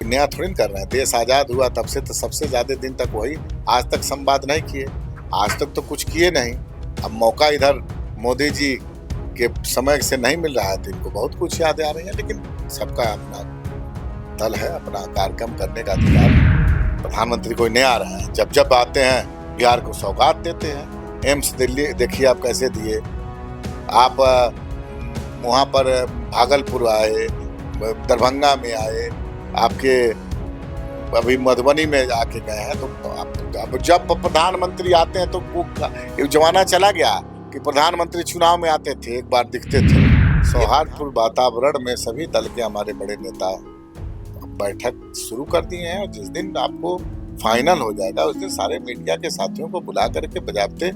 नया थोड़ी न कर रहे हैं। देश आज़ाद हुआ तब से तो सबसे ज़्यादा दिन तक वही, आज तक संवाद नहीं किए, आज तक तो कुछ किए नहीं। अब मौका इधर मोदी जी के समय से नहीं मिल रहा है तो इनको बहुत कुछ यादें आ रही हैं, लेकिन सबका अपना दल है, अपना कार्यक्रम करने का अधिकार है। प्रधानमंत्री कोई नया आ रहा है, जब जब आते हैं बिहार को सौगात देते हैं। एम्स दिल्ली देखिए आप कैसे दिए, आप वहाँ पर भागलपुर आए, दरभंगा में आए, आपके अभी मधुबनी में आके गए हैं, तो अब जब प्रधानमंत्री आते हैं तो वो जमाना चला गया कि प्रधानमंत्री चुनाव में आते थे, एक बार दिखते थे। सौहार्दपूर्ण वातावरण में सभी दल के हमारे बड़े नेता बैठक शुरू कर दिए हैं, और जिस दिन आपको फाइनल हो जाएगा उस दिन सारे मीडिया के साथियों को बुला करके बजाते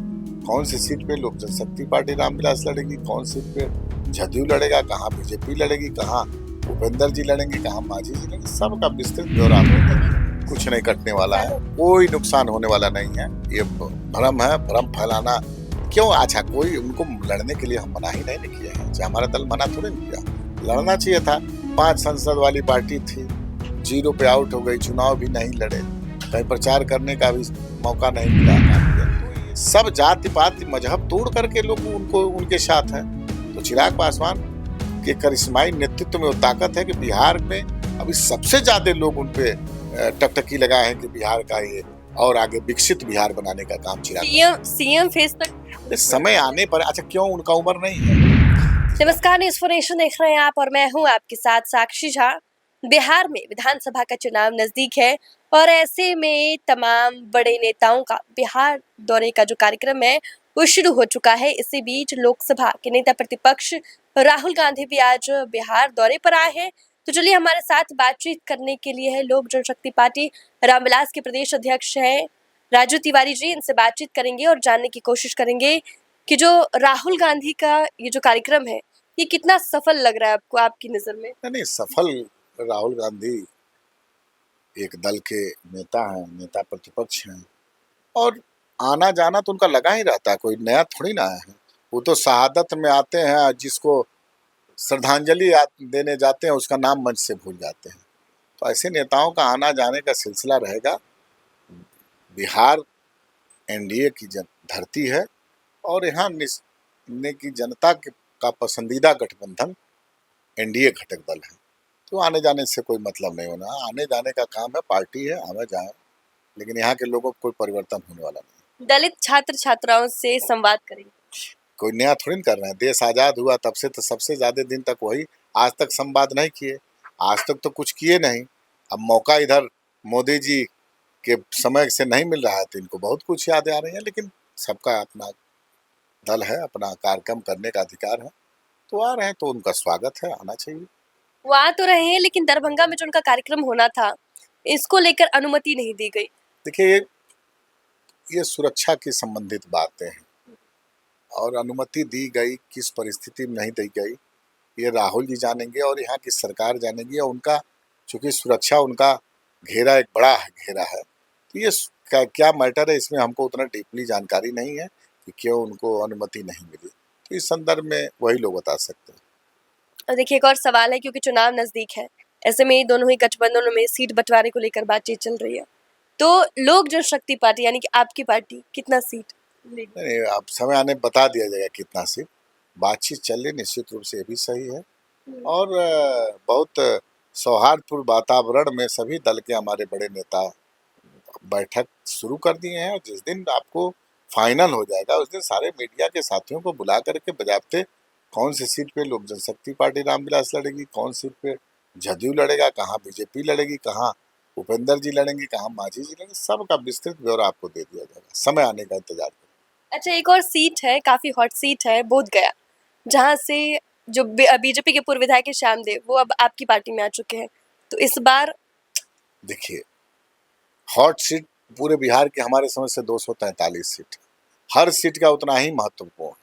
कौन सी सीट पे लोक जनशक्ति पार्टी रामविलास लड़ेगी, कौन सीट पे जदयू लड़ेगा, कहाँ बीजेपी लड़ेगी, कहाँ भूपेंद्र जी लड़ेंगे, कहाँ मांझी जी लड़ेंगे, सबका विस्तृत ब्यौरा आपको। कुछ नहीं कटने वाला है, कोई नुकसान होने वाला नहीं है। ये भ्रम है, भ्रम फैलाना क्यों? अच्छा, कोई उनको लड़ने के लिए हम मना ही नहीं किया है, हमारा दल मना थोड़ी नहीं किया। लड़ना चाहिए था, 5 संसद वाली पार्टी थी, 0 पे आउट हो गई, चुनाव भी नहीं लड़े, कहीं प्रचार करने का भी मौका नहीं मिला। सब जाति पाति मजहब तोड़ करके लोग उनको उनके साथ हैं। तो चिराग पासवान के करिश्माई नेतृत्व में वो ताकत है कि बिहार में अभी सबसे ज्यादा लोग उन पे टकटकी लगाए हैं कि बिहार का ये और आगे विकसित बिहार बनाने का काम चिराग सीएम फेस तक समय आने पर। अच्छा, क्यों? उनका उम्र नहीं है। नमस्कार, न्यूज़ फॉर नेशन देख रहे हैं आप और मैं हूं आपके साथ साक्षी झा। बिहार में विधानसभा का चुनाव नजदीक है और ऐसे में तमाम बड़े नेताओं का बिहार दौरे का जो कार्यक्रम है वो शुरू हो चुका है। इसी बीच लोकसभा के नेता प्रतिपक्ष राहुल गांधी भी आज बिहार दौरे पर आए हैं। तो चलिए हमारे साथ बातचीत करने के लिए है लोक जनशक्ति पार्टी रामविलास के प्रदेश अध्यक्ष हैं राजू तिवारी जी। इनसे बातचीत करेंगे और जानने की कोशिश करेंगे कि जो राहुल गांधी का ये जो कार्यक्रम है ये कितना सफल लग रहा है आपको, आपकी नजर में? नहीं, सफल राहुल गांधी एक दल के नेता हैं, नेता प्रतिपक्ष हैं, और आना जाना तो उनका लगा ही रहता है, कोई नया थोड़ी ना है। वो तो शहादत में आते हैं, जिसको श्रद्धांजलि देने जाते हैं उसका नाम मंच से भूल जाते हैं। तो ऐसे नेताओं का आना जाने का सिलसिला रहेगा। बिहार एनडीए की धरती है और यहाँ की जनता का पसंदीदा गठबंधन एनडीए घटक दल है, तो आने जाने से कोई मतलब नहीं होना। आने जाने का काम है, पार्टी है, आवे जाए, लेकिन यहाँ के लोगों को कोई परिवर्तन होने वाला नहीं। दलित छात्र छात्राओं से संवाद करेंगे, कोई नया थोड़ी कर रहे हैं। देश आज़ाद हुआ तब से तो सबसे ज्यादा दिन तक वही, आज तक संवाद नहीं किए, आज तक तो कुछ किए नहीं। अब मौका इधर मोदी जी के समय से नहीं मिल रहा है तो इनको बहुत कुछ यादें आ रही हैं, लेकिन सबका अपना दल है, अपना कार्यक्रम करने का अधिकार है। तो आ रहे हैं तो उनका स्वागत है, आना चाहिए। वो आ तो रहे हैं लेकिन दरभंगा में जो उनका कार्यक्रम होना था इसको लेकर अनुमति नहीं दी गई। देखिए, ये सुरक्षा की संबंधित बातें हैं, और अनुमति दी गई किस परिस्थिति में नहीं दी गई ये राहुल जी जानेंगे और यहाँ की सरकार जानेगी। और उनका चूंकि सुरक्षा उनका घेरा एक बड़ा घेरा है, तो ये क्या मैटर है इसमें हमको उतना डीपली जानकारी नहीं है कि क्यों उनको अनुमति नहीं मिली। तो इस संदर्भ में वही लोग बता सकते हैं। और देखिए एक और सवाल है, क्योंकि चुनाव नजदीक है, ऐसे में दोनों ही गठबंधनों में सीट बंटवारे को लेकर बातचीत चल रही है, तो लोक जनशक्ति पार्टी यानी कि आपकी पार्टी कितना सीट लेगी? नहीं, अब समय आने बता दिया जाएगा कितना सीट। बातचीत चल रही, निश्चित रूप से ये भी सही है, और बहुत सौहार्दपूर्ण वातावरण में सभी दल के हमारे बड़े नेता बैठक शुरू कर दिए हैं, और जिस दिन आपको फाइनल हो जाएगा उस दिन सारे मीडिया के साथियों को बुला करके बजाते कौन सी सीट पे लोक जनशक्ति पार्टी रामविलास लड़ेगी, कौन सीट पे जदयू लड़ेगा, कहाँ बीजेपी लड़ेगी, कहाँ भूपेंद्र जी लड़ेंगे, कहाँ मांझी जी लड़ेंगे, सबका विस्तृत ब्यौरा आपको दे दिया जाएगा। समय आने का इंतजार करें। अच्छा, एक और सीट है, काफी हॉट सीट है, बोधगया, जहां से जो बीजेपी के पूर्व विधायक श्याम देव वो अब आपकी पार्टी में आ चुके हैं, तो इस बार देखिए, हॉट सीट पूरे बिहार के हमारे समझ से 243 सीट, हर सीट का उतना ही महत्वपूर्ण।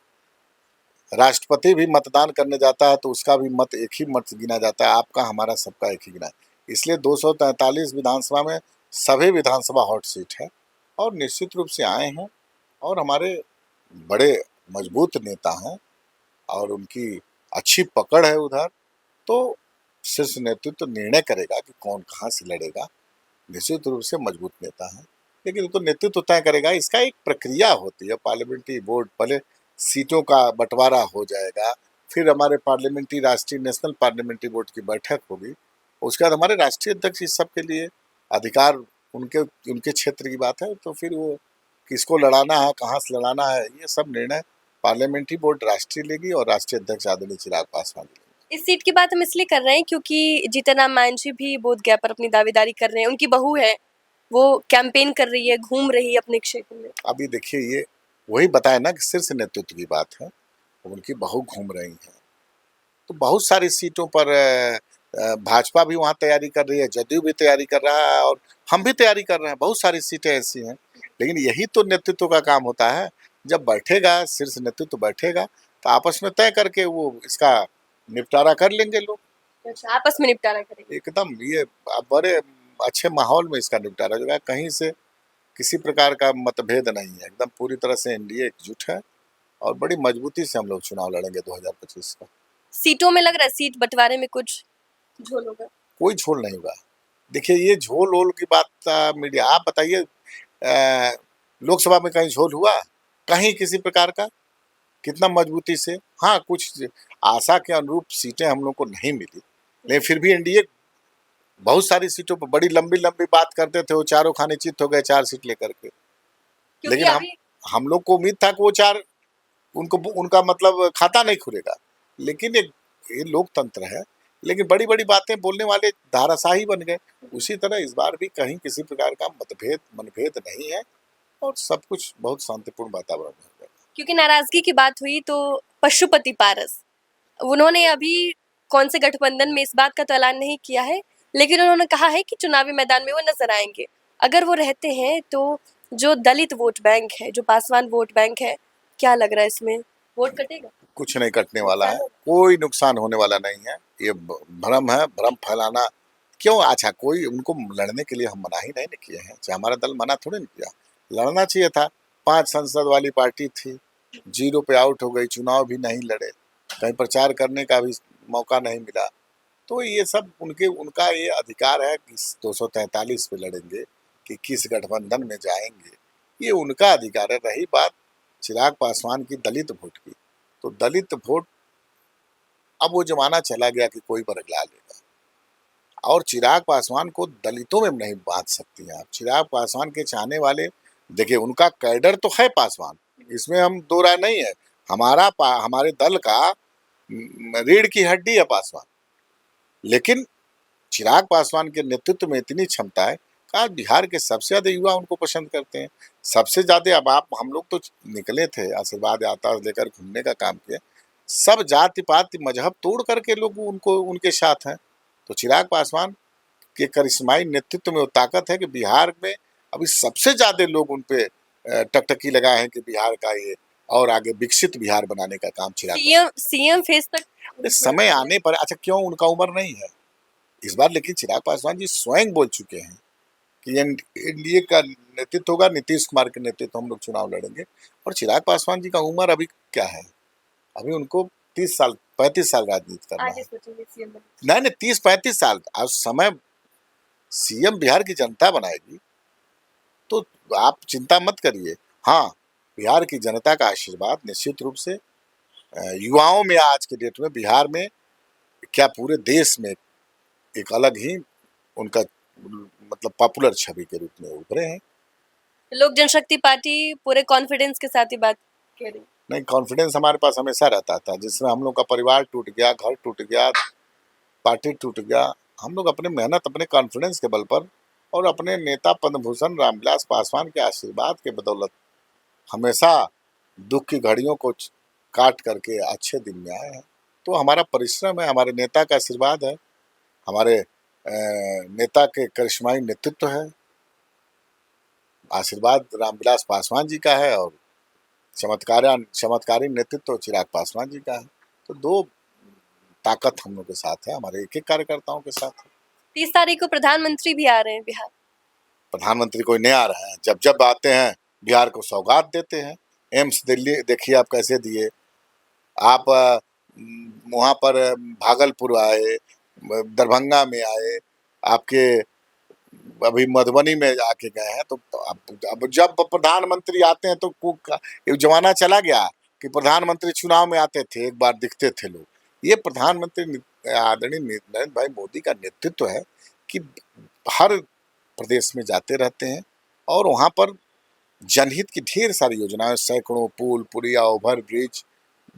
राष्ट्रपति भी मतदान करने जाता है तो उसका भी मत एक ही मत गिना जाता है, आपका हमारा सबका एक ही गिना है। इसलिए 243 विधानसभा में सभी विधानसभा हॉट सीट है, और निश्चित रूप से आए हैं, और हमारे बड़े मजबूत नेता हैं और उनकी अच्छी पकड़ है उधर। तो शीर्ष नेतृत्व निर्णय करेगा कि कौन कहाँ से लड़ेगा। निश्चित रूप से मजबूत नेता है, लेकिन तो नेतृत्व तय करेगा। इसका एक प्रक्रिया होती है, पार्लियामेंट्री बोर्ड, पहले सीटों का बंटवारा हो जाएगा, फिर हमारे पार्लियामेंट्री राष्ट्रीय नेशनल पार्लियामेंट्री बोर्ड की बैठक होगी, उसके बाद हमारे राष्ट्रीय अध्यक्ष इस सब के लिए अधिकार, उनके उनके क्षेत्र की बात है, तो फिर वो किसको लड़ाना है, कहाँ से लड़ाना है, ये सब निर्णय पार्लियामेंट्री बोर्ड राष्ट्रीय लेगी और राष्ट्रीय अध्यक्ष आदरणीय चिराग पासवान लेंगे। इस सीट की बात हम इसलिए कर रहे हैं क्योंकि जीतनराम मांझी भी बोधगया पर अपनी दावेदारी कर रहे हैं, उनकी बहू है, वो कैंपेन कर रही है, घूम रही है अपने क्षेत्र में। अभी देखिए, ये वही बताया ना कि शीर्ष नेतृत्व की बात है, उनकी बहू घूम रही है, तो बहुत सारी सीटों पर भाजपा भी वहाँ तैयारी कर रही है, जदयू भी तैयारी कर रहा है और हम भी तैयारी कर रहे हैं। बहुत सारी सीटें ऐसी हैं, लेकिन यही तो नेतृत्व का काम होता है। जब बैठेगा शीर्ष नेतृत्व बैठेगा तो आपस में तय करके वो इसका निपटारा कर लेंगे लोग। अच्छा, आपस में निपटारा करेंगे। एकदम, ये बड़े अच्छे माहौल में इसका निपटारा होगा, कहीं से किसी प्रकार का मतभेद नहीं है, एकदम पूरी तरह से एनडीए एकजुट है और बड़ी मजबूती से हम लोग चुनाव लड़ेंगे 2025 का। सीटों में लग रहा है सीट बंटवारे में कुछ झोल होगा? कोई झोल नहीं होगा। देखिए, ये झोल ओल की बात मीडिया, आप बताइए लोकसभा में कहीं झोल हुआ, कहीं किसी प्रकार का, कितना मजबूती से। हाँ, कुछ आशा के अनुरूप सीटें हम लोग को नहीं मिली, लेकिन फिर भी एनडीए बहुत सारी सीटों पर बड़ी लंबी लंबी बात करते थे, वो चारों खाने चित हो गए 4 सीट लेकर के। लेकिन हम लोग को उम्मीद था कि वो 4 उनका मतलब खाता नहीं खुलेगा, लेकिन ये लोकतंत्र है, लेकिन बड़ी बड़ी बातें बोलने वाले धाराशाही बन गए। उसी तरह इस बार भी कहीं किसी प्रकार का मनभेद नहीं है और सब कुछ बहुत शांतिपूर्ण वातावरण में हो गया। क्योंकि नाराजगी की बात हुई तो पशुपति पारस, उन्होंने अभी कौन से गठबंधन में, इस बात का तो ऐलान नहीं किया है, लेकिन उन्होंने कहा है कि चुनावी मैदान में वो नजर आएंगे। अगर वो रहते हैं तो जो दलित वोट बैंक है, जो पासवान वोट बैंक है, क्या लग रहा है इसमें वोट कटेगा? कुछ नहीं कटने वाला है, कोई नुकसान होने वाला नहीं है। ये भ्रम है, भ्रम फैलाना क्यों? अच्छा, कोई उनको लड़ने के लिए हम मना ही नहीं किए हैं, चाहे हमारा दल मना थोड़ी नहीं किया, लड़ना चाहिए था। 5 संसद वाली पार्टी थी, 0 पे आउट हो गई, चुनाव भी नहीं लड़े, कहीं प्रचार करने का भी मौका नहीं मिला। तो ये सब उनका ये अधिकार है कि 243 पे लड़ेंगे कि किस गठबंधन में जाएंगे, ये उनका अधिकार है। रही बात चिराग पासवान की दलित वोट की, तो दलित वोट अब वो जमाना चला गया कि कोई बरगला लेगा, और चिराग पासवान को दलितों में नहीं बांध सकती हैं आप। चिराग पासवान के चाहने वाले, देखिए उनका कैडर तो है पासवान, इसमें हम दो राय नहीं है। हमारे दल का रीढ़ की हड्डी है पासवान, लेकिन चिराग पासवान के नेतृत्व में इतनी क्षमता है कि आज बिहार के सबसे ज्यादा युवा उनको पसंद करते हैं, सबसे ज्यादा। अब हम लोग तो निकले थे आशीर्वाद यात्रा लेकर घूमने का काम किया, सब जाति पाति मजहब तोड़ करके लोग उनके साथ हैं। तो चिराग पासवान के करिश्माई नेतृत्व में वो ताकत है कि बिहार में अभी सबसे ज्यादा लोग उन पे टकटकी लगाए हैं कि बिहार का ये और आगे विकसित बिहार बनाने का काम चिराग सीएम फेस तक समय आने पर। अच्छा, क्यों? उनका उम्र नहीं है इस बार, लेकिन चिराग पासवान जी स्वयं बोल चुके हैं कि एनडीए का नेतृत्व होगा, नीतीश कुमार के नेतृत्व हम लोग चुनाव लड़ेंगे। और चिराग पासवान जी का उम्र अभी क्या है, अभी उनको 35 साल राजनीति करना है। नहीं, 30-35 साल आज समय सीएम बिहार की जनता बनाएगी, तो आप चिंता मत करिए। हाँ, बिहार की जनता का आशीर्वाद निश्चित रूप से युवाओं में, आज के डेट में बिहार में क्या पूरे देश में एक अलग ही उनका मतलब पॉपुलर छवि के रूप में उभरे हैं। लोक जनशक्ति पार्टी पूरे कॉन्फिडेंस के साथ ही बात कह रही। नहीं, कॉन्फिडेंस हमारे पास हमेशा रहता था, जिसमें हम लोग का परिवार टूट गया, घर टूट गया, पार्टी टूट गया, हम लोग अपने मेहनत, अपने कॉन्फिडेंस के बल पर और अपने नेता पद्म भूषण रामविलास पासवान के आशीर्वाद के बदौलत हमेशा दुख की घड़ियों को काट करके अच्छे दिन में आए हैं। तो हमारा परिश्रम है, हमारे नेता का आशीर्वाद है, हमारे नेता के करिश्माई नेतृत्व है, आशीर्वाद रामविलास पासवान जी का है, और चमत्कारी नेतृत्व चिराग पासवान जी का है। तो दो ताकत हम लोग के साथ है, हमारे एक कार्यकर्ताओं के साथ है। 30 तारीख को प्रधानमंत्री भी आ रहे हैं बिहार। प्रधानमंत्री कोई नहीं आ रहे हैं, जब आते हैं बिहार को सौगात देते हैं। एम्स दिल्ली देखिए आप कैसे दिए, आप वहाँ पर भागलपुर आए, दरभंगा में आए, आपके अभी मधुबनी में आके गए हैं। तो अब जब प्रधानमंत्री आते हैं तो ये जमाना चला गया कि प्रधानमंत्री चुनाव में आते थे, एक बार दिखते थे लोग। ये प्रधानमंत्री आदरणीय नरेंद्र भाई मोदी का नेतृत्व है कि हर प्रदेश में जाते रहते हैं और वहाँ पर जनहित की ढेर सारी योजनाएं, सैकड़ों पुल, पुलिया, ओवर ब्रिज,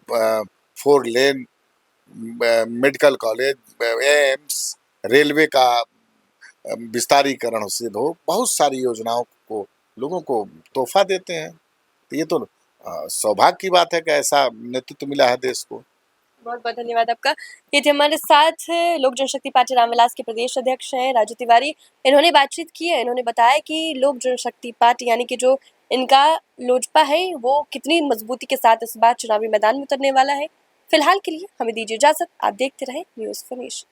4 लेन, मेडिकल कॉलेज, एम्स, रेलवे का विस्तारीकरण से बहुत सारी योजनाओं को लोगों को तोहफा देते हैं। तो ये तो सौभाग्य की बात है कि ऐसा नेतृत्व मिला है देश को। बहुत बहुत धन्यवाद आपका। ये थे हमारे साथ लोक जनशक्ति पार्टी रामविलास के प्रदेश अध्यक्ष हैं राजू तिवारी। इन्होंने बातचीत की है, इन्होंने बताया कि लोक जनशक्ति पार्टी यानी कि जो इनका लोजपा है वो कितनी मजबूती के साथ इस बार चुनावी मैदान में उतरने वाला है। फिलहाल के लिए हमें दीजिए इजाजत। आप देखते रहे न्यूज़ फिनिश।